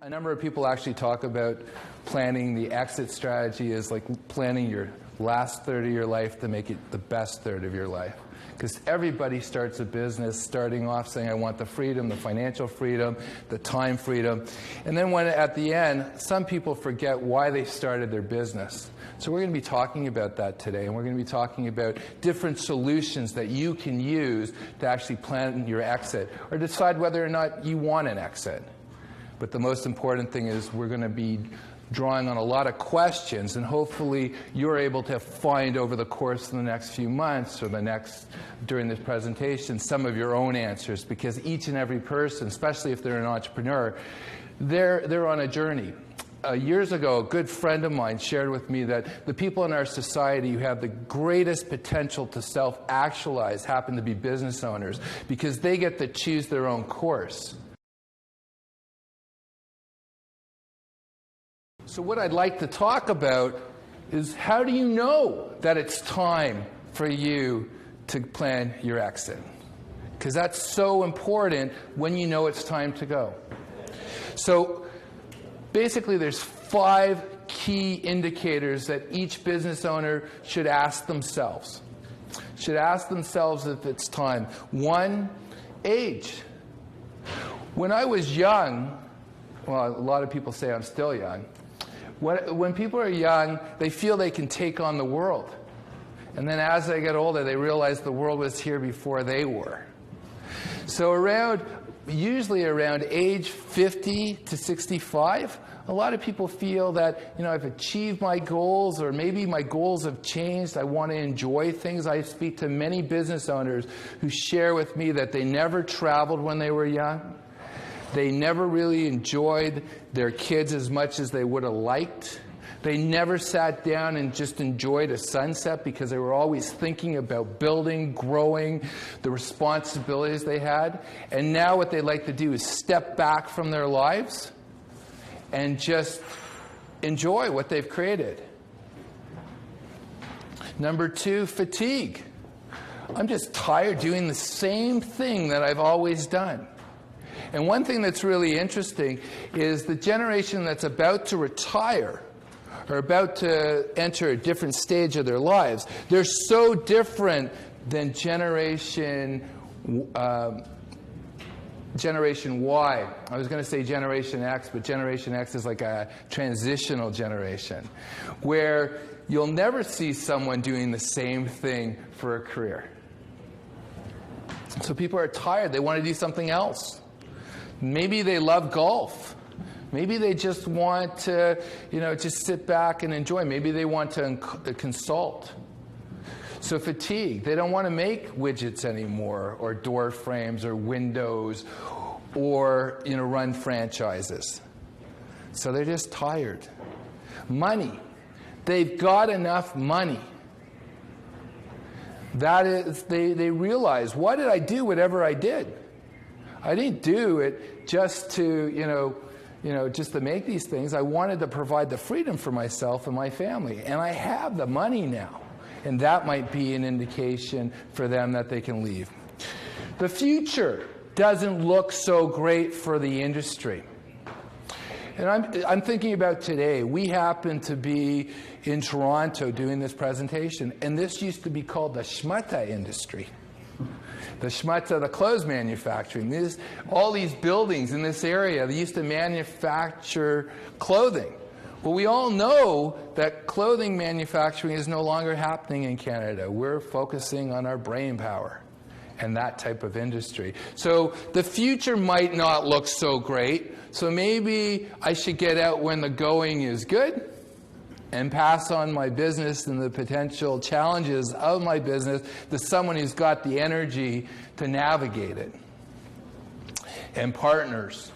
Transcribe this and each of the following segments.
A number of people actually talk about planning the exit strategy as like planning your last third of your life to make it the best third of your life. Because everybody starts a business starting off saying, I want the freedom, the financial freedom, the time freedom. And then when at the end, some people forget why they started their business. So we're going to be talking about that today, and we're going to be talking about different solutions that you can use to actually plan your exit or decide whether or not you want an exit. But the most important thing is we're going to be drawing on a lot of questions, and hopefully you're able to find over the course of the next few months or during this presentation some of your own answers, because each and every person, especially if they're an entrepreneur, they're on a journey. Years ago, a good friend of mine shared with me that the people in our society who have the greatest potential to self-actualize happen to be business owners, because they get to choose their own course. So what I'd like to talk about is, how do you know that it's time for you to plan your exit? Because that's so important when you know it's time to go. So basically there's 5 key indicators that each business owner should ask themselves. Should ask themselves if it's time. 1, age. When I was young, well, a lot of people say I'm still young. When people are young, they feel they can take on the world. And then as they get older, they realize the world was here before they were. So usually around age 50 to 65, a lot of people feel that, I've achieved my goals, or maybe my goals have changed. I want to enjoy things. I speak to many business owners who share with me that they never traveled when they were young. They never really enjoyed their kids as much as they would have liked. They never sat down and just enjoyed a sunset, because they were always thinking about building, growing, the responsibilities they had. And now what they like to do is step back from their lives and just enjoy what they've created. Number 2, fatigue. I'm just tired doing the same thing that I've always done. And one thing that's really interesting is the generation that's about to retire or about to enter a different stage of their lives, they're so different than Generation Y. I was going to say Generation X, but Generation X is like a transitional generation, where you'll never see someone doing the same thing for a career. So people are tired. They want to do something else. Maybe they love golf. Maybe they just want to, just sit back and enjoy. Maybe they want to consult. So fatigue. They don't want to make widgets anymore, or door frames, or windows, or, run franchises. So they're just tired. Money. They've got enough money. That is, they realize, why did I do whatever I did? I didn't do it just to, just to make these things. I wanted to provide the freedom for myself and my family. And I have the money now. And that might be an indication for them that they can leave. The future doesn't look so great for the industry. And I'm thinking about today. We happen to be in Toronto doing this presentation. And this used to be called the schmutta industry. The schmutta, the clothes manufacturing. All these buildings in this area, they used to manufacture clothing. Well, we all know that clothing manufacturing is no longer happening in Canada. We're focusing on our brain power and that type of industry. So the future might not look so great. So maybe I should get out when the going is good and pass on my business and the potential challenges of my business to someone who's got the energy to navigate it. And partners.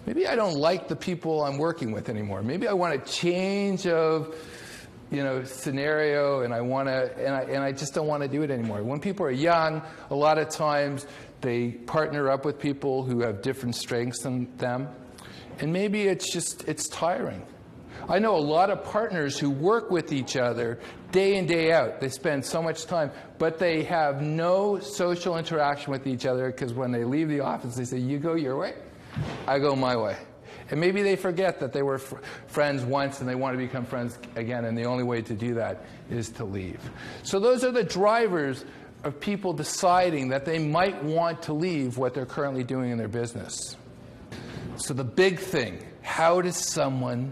Maybe I don't like the people I'm working with anymore. Maybe I want a change of, scenario, and I just don't want to do it anymore. When people are young, a lot of times they partner up with people who have different strengths than them. And maybe it's tiring. I know a lot of partners who work with each other day in, day out. They spend so much time, but they have no social interaction with each other, because when they leave the office, they say, you go your way, I go my way. And maybe they forget that they were friends once and they want to become friends again, and the only way to do that is to leave. So those are the drivers of people deciding that they might want to leave what they're currently doing in their business. So the big thing, how does someone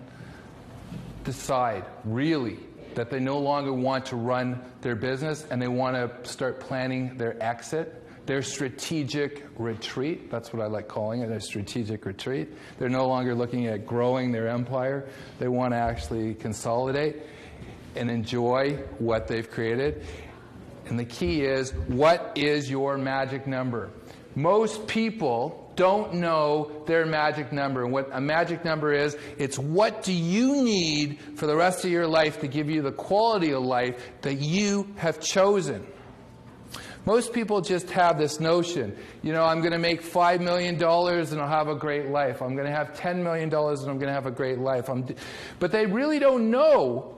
decide really that they no longer want to run their business and they want to start planning their exit? Their strategic retreat, that's what I like calling it, a strategic retreat. They're no longer looking at growing their empire. They want to actually consolidate and enjoy what they've created. And the key is, what is your magic number? Most people don't know their magic number. And what a magic number is, it's what do you need for the rest of your life to give you the quality of life that you have chosen. Most people just have this notion, you know, I'm going to make $5 million and I'll have a great life. I'm going to have $10 million and I'm going to have a great life. But they really don't know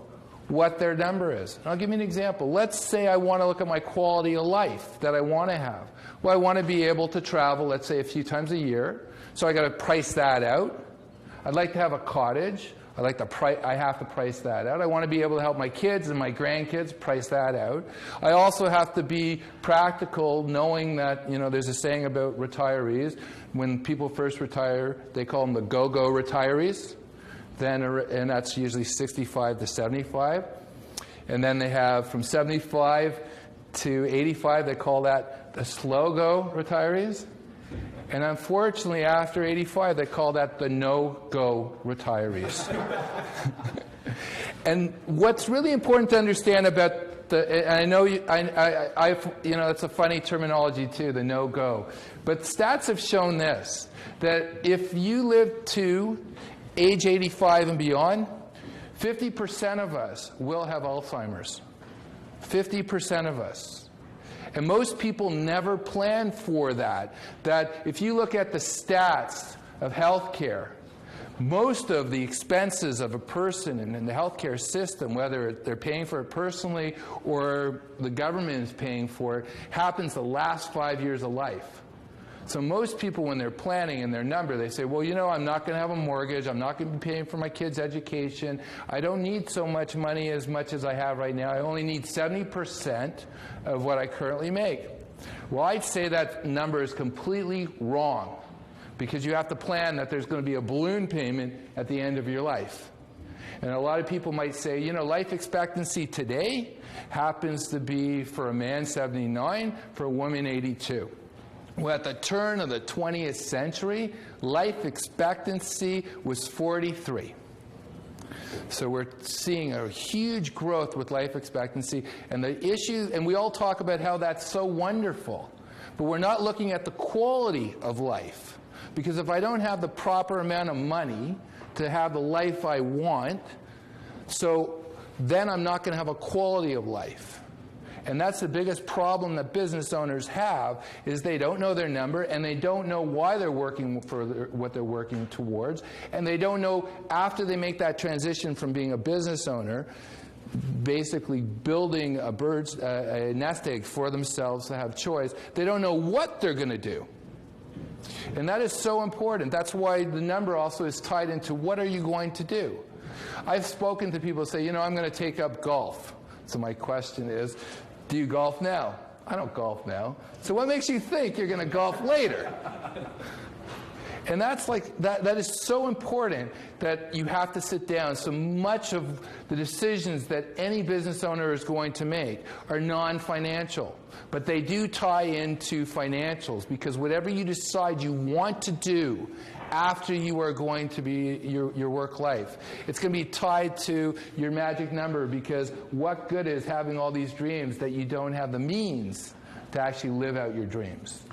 what their number is. And I'll give you an example. Let's say I want to look at my quality of life that I want to have. Well, I want to be able to travel, let's say, a few times a year. So I got to price that out. I'd like to have a cottage. I have to price that out. I want to be able to help my kids and my grandkids, price that out. I also have to be practical, knowing that, you know, there's a saying about retirees. When people first retire, they call them the go-go retirees. And that's usually 65 to 75. And then they have from 75 to 85, they call that the slow-go retirees. And unfortunately, after 85, they call that the no-go retirees. And what's really important to understand about and I know you know, it's a funny terminology too, the no-go. But stats have shown this, that if you live to age 85 and beyond, 50% of us will have Alzheimer's. 50% of us. And most people never plan for that. That if you look at the stats of healthcare, most of the expenses of a person in the healthcare system, whether they're paying for it personally or the government is paying for it, happens the last 5 years of life. So most people, when they're planning in their number, they say, well, you know, I'm not going to have a mortgage. I'm not going to be paying for my kids' education. I don't need so much money as much as I have right now. I only need 70% of what I currently make. Well, I'd say that number is completely wrong, because you have to plan that there's going to be a balloon payment at the end of your life. And a lot of people might say, you know, life expectancy today happens to be for a man 79, for a woman 82. Well, at the turn of the 20th century, life expectancy was 43. So we're seeing a huge growth with life expectancy. And the issue, and we all talk about how that's so wonderful, but we're not looking at the quality of life. Because if I don't have the proper amount of money to have the life I want, so then I'm not going to have a quality of life. And that's the biggest problem that business owners have, is they don't know their number, and they don't know why they're working for what they're working towards, and they don't know, after they make that transition from being a business owner, basically building a nest egg for themselves to have choice, they don't know what they're going to do. And that is so important. That's why the number also is tied into what are you going to do. I've spoken to people who say, you know, I'm going to take up golf. So my question is, do you golf now? I don't golf now. So what makes you think you're going to golf later? And that's like, that is so important that you have to sit down. So much of the decisions that any business owner is going to make are non-financial. But they do tie into financials, because whatever you decide you want to do after you are going to be your work life, it's going to be tied to your magic number, because what good is having all these dreams that you don't have the means to actually live out your dreams?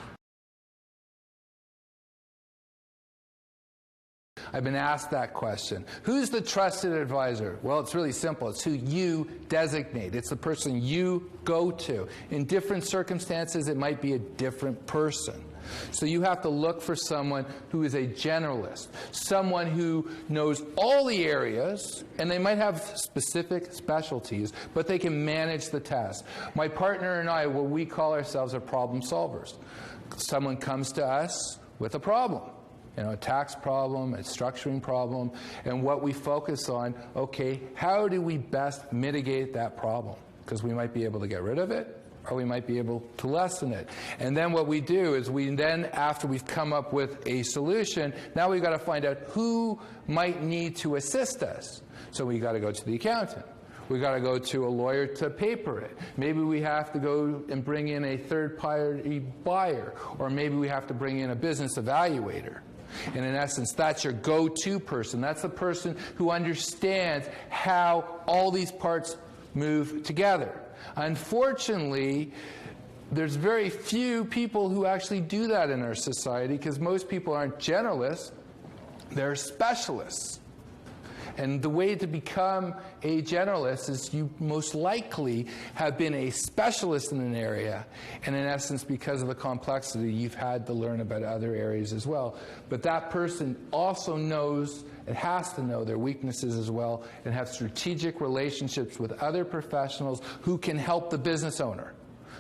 I've been asked that question. Who's the trusted advisor? Well, it's really simple. It's who you designate. It's the person you go to. In different circumstances, it might be a different person. So you have to look for someone who is a generalist, someone who knows all the areas, and they might have specific specialties, but they can manage the task. My partner and I, we call ourselves are problem solvers. Someone comes to us with a problem. a tax problem, a structuring problem, and what we focus on, okay, how do we best mitigate that problem? Because we might be able to get rid of it, or we might be able to lessen it. And then what we do is after we've come up with a solution, now we've got to find out who might need to assist us. So we got to go to the accountant. We got to go to a lawyer to paper it. Maybe we have to go and bring in a third-party buyer, or maybe we have to bring in a business evaluator. And in essence, that's your go-to person. That's the person who understands how all these parts move together. Unfortunately, there's very few people who actually do that in our society, because most people aren't generalists, they're specialists. And the way to become a generalist is you most likely have been a specialist in an area, and in essence, because of the complexity, you've had to learn about other areas as well. But that person also knows, it has to know their weaknesses as well, and have strategic relationships with other professionals who can help the business owner.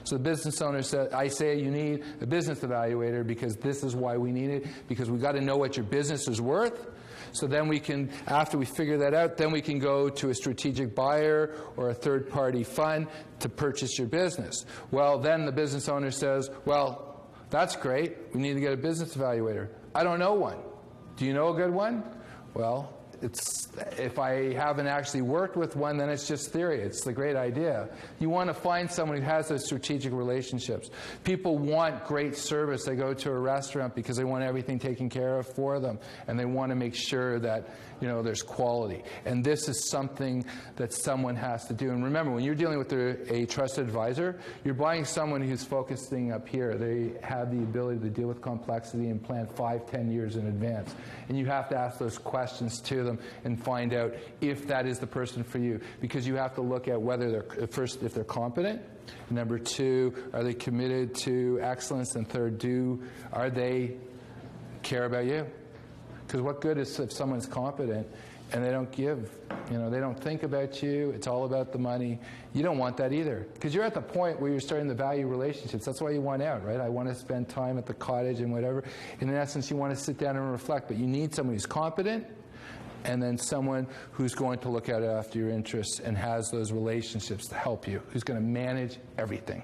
So the business owner said, I say you need a business evaluator because this is why we need it, because we've got to know what your business is worth. So then we can, after we figure that out, then we can go to a strategic buyer or a third-party fund to purchase your business. Well, then the business owner says, well, that's great. We need to get a business evaluator. I don't know one. Do you know a good one? Well, if I haven't actually worked with one, then it's just theory. It's the great idea. You want to find someone who has those strategic relationships. People want great service. They go to a restaurant because they want everything taken care of for them, and they want to make sure that there's quality. And this is something that someone has to do. And remember, when you're dealing with a trusted advisor, you're buying someone who's focusing up here. They have the ability to deal with complexity and plan 5-10 years in advance. And you have to ask those questions to them and find out if that is the person for you. Because you have to look at whether they're, first, if they're competent. Number two, are they committed to excellence? And third, are they care about you? Because what good is if someone's competent and they don't give, they don't think about you, it's all about the money. You don't want that either. Because you're at the point where you're starting to value relationships. That's why you want out, right? I want to spend time at the cottage and whatever. And in essence, you want to sit down and reflect. But you need someone who's competent, and then someone who's going to look out after your interests and has those relationships to help you, who's going to manage everything.